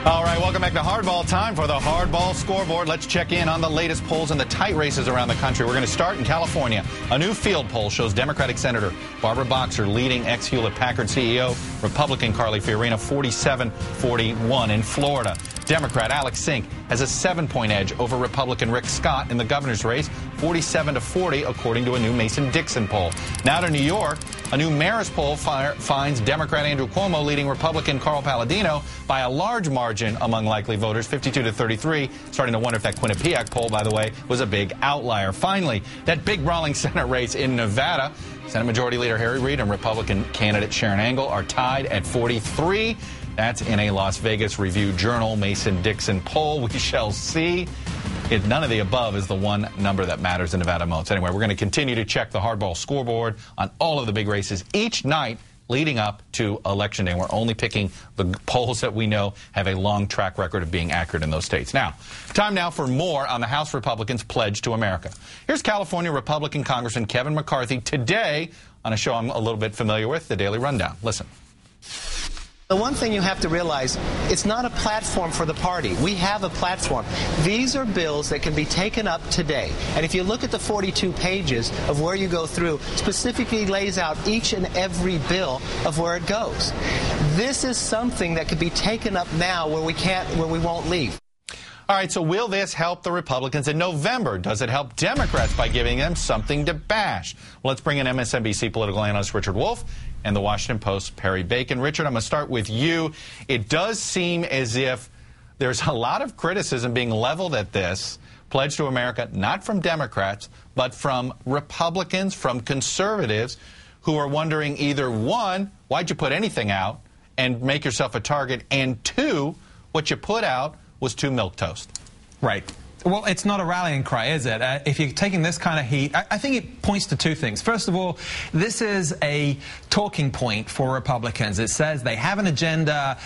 All right, welcome back to Hardball. Time for the Hardball scoreboard. Let's check in on the latest polls in the tight races around the country. We're going to start in California. A new field poll shows Democratic Senator Barbara Boxer leading ex-Hewlett-Packard CEO, Republican Carly Fiorina, 47-41. In Florida, Democrat Alex Sink has a 7-point edge over Republican Rick Scott in the governor's race, 47-40, according to a new Mason-Dixon poll. Now to New York. A new Marist poll finds Democrat Andrew Cuomo leading Republican Carl Palladino by a large margin among likely voters, 52-33. Starting to wonder if that Quinnipiac poll, by the way, was a big outlier. Finally, that big brawling Senate race in Nevada. Senate Majority Leader Harry Reid and Republican candidate Sharon Angle are tied at 43. That's in a Las Vegas Review-Journal Mason-Dixon poll. We shall see. None of the above is the one number that matters in Nevada most. Anyway, we're going to continue to check the Hardball scoreboard on all of the big races each night leading up to Election Day. We're only picking the polls that we know have a long track record of being accurate in those states. Now, time now for more on the House Republicans' pledge to America. Here's California Republican Congressman Kevin McCarthy today on a show I'm a little bit familiar with, The Daily Rundown. Listen. The one thing you have to realize, it's not a platform for the party. We have a platform. These are bills that can be taken up today. And if you look at the 42 pages of where you go through, specifically lays out each and every bill of where it goes. This is something that could be taken up now where we won't leave. All right, so will this help the Republicans in November? Does it help Democrats by giving them something to bash? Well, let's bring in MSNBC political analyst Richard Wolff and the Washington Post's Perry Bacon. Richard, I'm going to start with you. It does seem as if there's a lot of criticism being leveled at this pledge to America, not from Democrats, but from Republicans, from conservatives, who are wondering either, one, why'd you put anything out and make yourself a target, and two, what you put out was too milquetoast. Right. Well, it's not a rallying cry, is it? If you're taking this kind of heat, I think it points to two things. First of all, this is a talking point for Republicans. It says they have an agenda.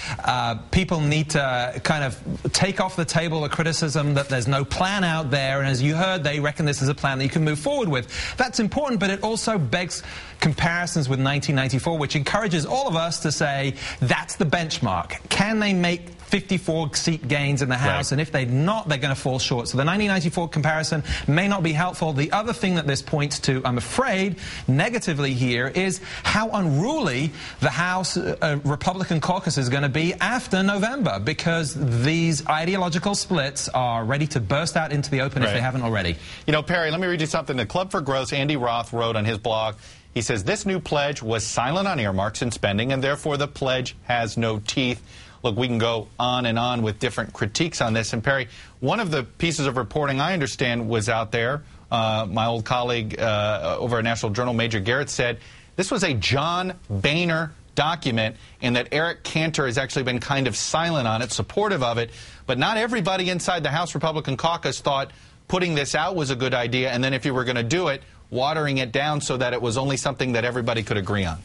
People need to kind of take off the table the criticism that there's no plan out there. And as you heard, they reckon this is a plan that you can move forward with. That's important, but it also begs comparisons with 1994, which encourages all of us to say that's the benchmark. Can they make 54-seat gains in the House? Right. And if they're not, they're going to fall short. So the 1994 comparison may not be helpful. The other thing that this points to, I'm afraid, negatively here, is how unruly the House Republican caucus is going to be after November, because these ideological splits are ready to burst out into the open if they haven't already. You know, Perry, let me read you something. The Club for Growth's Andy Roth wrote on his blog. He says, this new pledge was silent on earmarks and spending, and therefore the pledge has no teeth. Look, we can go on and on with different critiques on this. And, Perry, one of the pieces of reporting I understand was out there. My old colleague over at National Journal, Major Garrett, said this was a John Boehner document and that Eric Cantor has actually been kind of silent on it, supportive of it. But not everybody inside the House Republican caucus thought putting this out was a good idea. And then if you were going to do it, watering it down so that it was only something that everybody could agree on.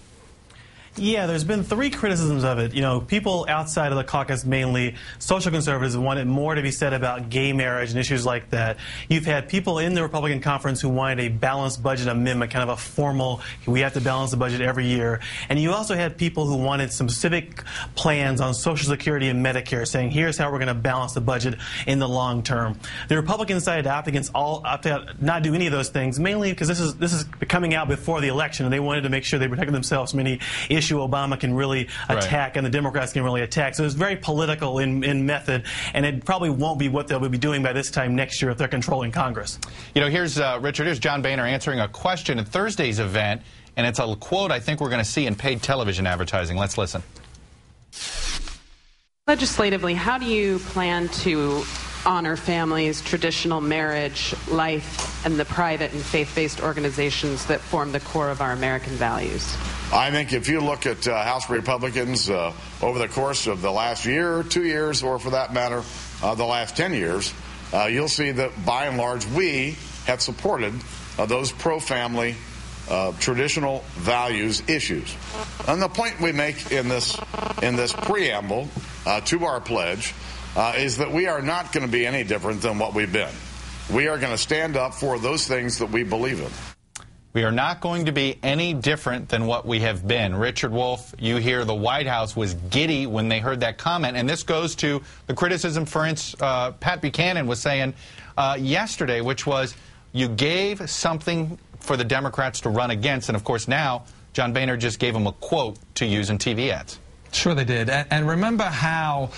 Yeah, there's been three criticisms of it. You know, people outside of the caucus, mainly social conservatives, wanted more to be said about gay marriage and issues like that. You've had people in the Republican conference who wanted a balanced budget amendment, kind of a formal, we have to balance the budget every year. And you also had people who wanted some specific plans on Social Security and Medicare, saying here's how we're going to balance the budget in the long term. The Republicans decided to opt out, not do any of those things, mainly because this is coming out before the election, and they wanted to make sure they protected themselves from any issue Obama can really attack and the Democrats can really attack. So it's very political in method, and it probably won't be what they'll be doing by this time next year if they're controlling Congress. You know, here's Richard, here's John Boehner answering a question at Thursday's event, and it's a quote I think we're going to see in paid television advertising. Let's listen. Legislatively, how do you plan to honor families, traditional marriage, life, and the private and faith-based organizations that form the core of our American values? I think if you look at House Republicans over the course of the last year, 2 years, or for that matter, the last 10 years, you'll see that by and large we have supported those pro-family, traditional values issues. And the point we make in this preamble to our pledge is that we are not going to be any different than what we've been. We are going to stand up for those things that we believe in. We are not going to be any different than what we have been. Richard Wolff, you hear the White House was giddy when they heard that comment. And this goes to the criticism, for instance, Pat Buchanan was saying yesterday, which was you gave something for the Democrats to run against. And, of course, now John Boehner just gave them a quote to use in TV ads. Sure they did. And remember how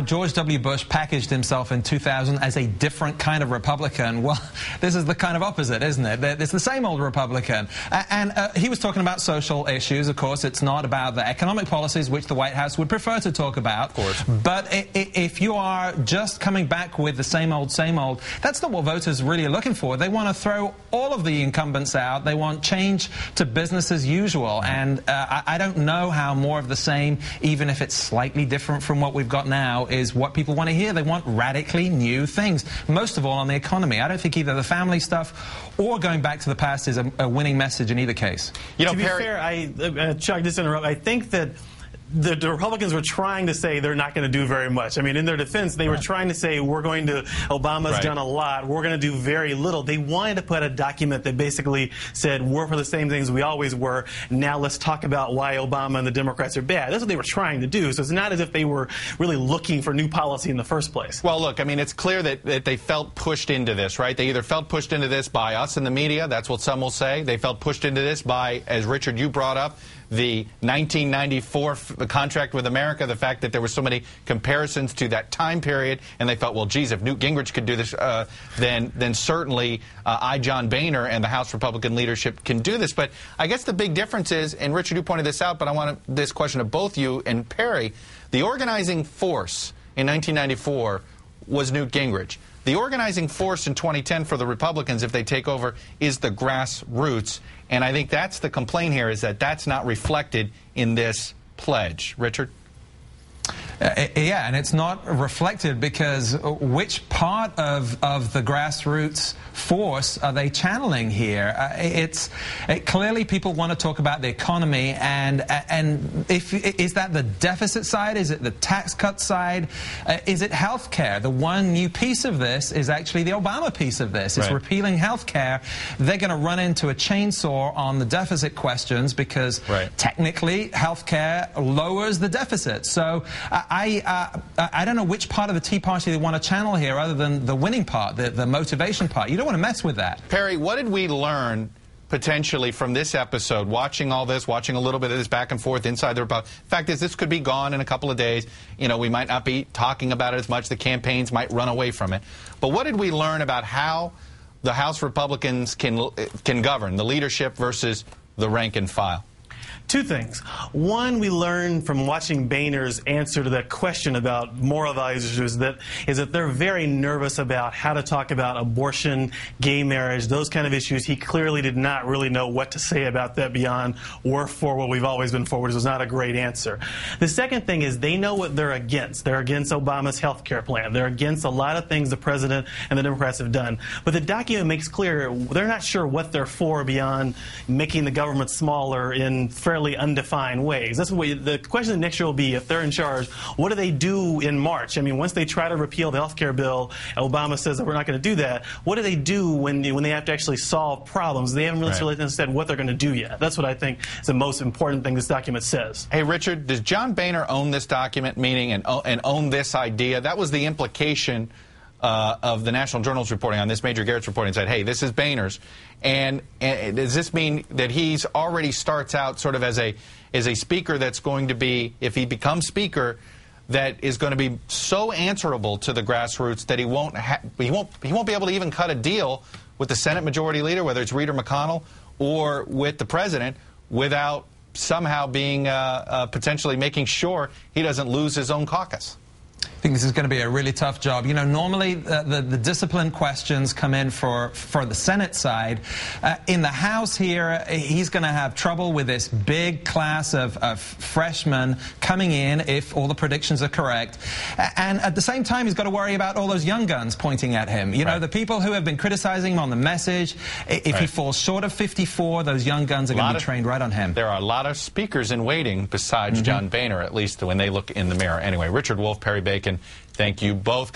George W. Bush packaged himself in 2000 as a different kind of Republican? Well, this is the kind of opposite, isn't it? It's the same old Republican. And he was talking about social issues. Of course, it's not about the economic policies, which the White House would prefer to talk about. Of course. But if you are just coming back with the same old, that's not what voters really are looking for. They want to throw all of the incumbents out. They want change to business as usual. And I don't know how more of the same, even if it's slightly different from what we've got now, is what people want to hear. They want radically new things, most of all on the economy. I don't think either the family stuff or going back to the past is a winning message in either case. You know, to be fair, Chuck, just to interrupt, I think that the Republicans were trying to say they're not going to do very much. I mean, in their defense, they were trying to say Obama's done a lot, we're going to do very little. They wanted to put a document that basically said we're for the same things we always were. Now let's talk about why Obama and the Democrats are bad. That's what they were trying to do. So it's not as if they were really looking for new policy in the first place. Well, look, I mean, it's clear that they felt pushed into this, right? They either felt pushed into this by us in the media. That's what some will say. They felt pushed into this by, as Richard, you brought up, the 1994 contract with America, the fact that there were so many comparisons to that time period, and they felt, well, geez, if Newt Gingrich could do this, then certainly John Boehner and the House Republican leadership can do this. But I guess the big difference is, and Richard, you pointed this out, but I want this question of both you and Perry, the organizing force in 1994 was Newt Gingrich. The organizing force in 2010 for the Republicans, if they take over, is the grassroots. And I think that's the complaint here, is that that's not reflected in this pledge. Richard? Yeah, and it's not reflected because which part of the grassroots force are they channeling here? Clearly people want to talk about the economy, and is that the deficit side? Is it the tax cut side? Is it health care? The one new piece of this is actually the Obama piece of this. It's repealing health care. They're going to run into a chainsaw on the deficit questions because technically health care lowers the deficit. So I don't know which part of the Tea Party they want to channel here other than the winning part, the motivation part. You don't want to mess with that. Perry, what did we learn potentially from this episode, watching all this, watching a little bit of this back and forth inside the Republic? Fact is, this could be gone in a couple of days. You know, we might not be talking about it as much. The campaigns might run away from it. But what did we learn about how the House Republicans can govern, the leadership versus the rank and file? Two things. One, we learned from watching Boehner's answer to that question about moral values issues is that they're very nervous about how to talk about abortion, gay marriage, those kind of issues. He clearly did not really know what to say about that beyond we're for what we've always been for, which was not a great answer. The second thing is they know what they're against. They're against Obama's health care plan. They're against a lot of things the president and the Democrats have done. But the document makes clear they're not sure what they're for beyond making the government smaller in fairly undefined ways. That's what the question next year will be, if they're in charge, what do they do in March? I mean, once they try to repeal the health care bill, Obama says that we're not going to do that. What do they do when they have to actually solve problems? They haven't really said what they're going to do yet. That's what I think is the most important thing this document says. Hey, Richard, does John Boehner own this document, meaning and own this idea? That was the implication of the National Journal's reporting on this, Major Garrett's reporting, said, hey, this is Boehner's. And does this mean that he's already starts out sort of as a speaker that's going to be, if he becomes speaker, that is going to be so answerable to the grassroots that he won't be able to even cut a deal with the Senate Majority Leader, whether it's Reid or McConnell, or with the president, without somehow being potentially making sure he doesn't lose his own caucus? I think this is going to be a really tough job. You know, normally the discipline questions come in for the Senate side. In the House here, he's going to have trouble with this big class of freshmen coming in if all the predictions are correct. And at the same time, he's got to worry about all those young guns pointing at him. You know, the people who have been criticizing him on the message, if he falls short of 54, those young guns are going to be trained right on him. There are a lot of speakers in waiting besides John Boehner, at least when they look in the mirror. Anyway, Richard Wolff, Perry Bacon, thank you both.